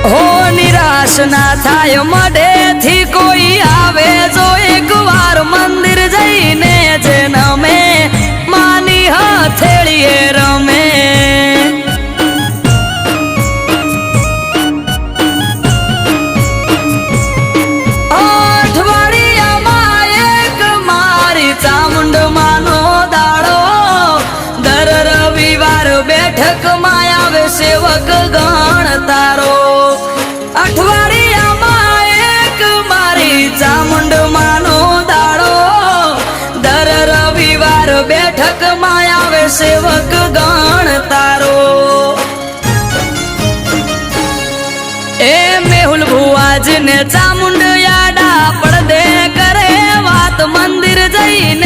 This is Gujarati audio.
હો નિરાશ ના થાય મઢેથી કોઈ આવે જો એક વાર મંદિર જઈને જન્મે માની હથેળીએ રમે અઠવાડિયામાં એક મારી ચામુંડ માનો દાડો દર રવિવાર બેઠકમાં આવે સેવક ગણ તારો અઠવાડિયામાં એક મારી ચામુંડ માનો દાડો દર રવિવાર બેઠકમાં આવે સેવક ગણ તારો એ મેહુલ ભુવાજીને ચામુંડ યાડા પડદે કરે વાત મંદિર જઈને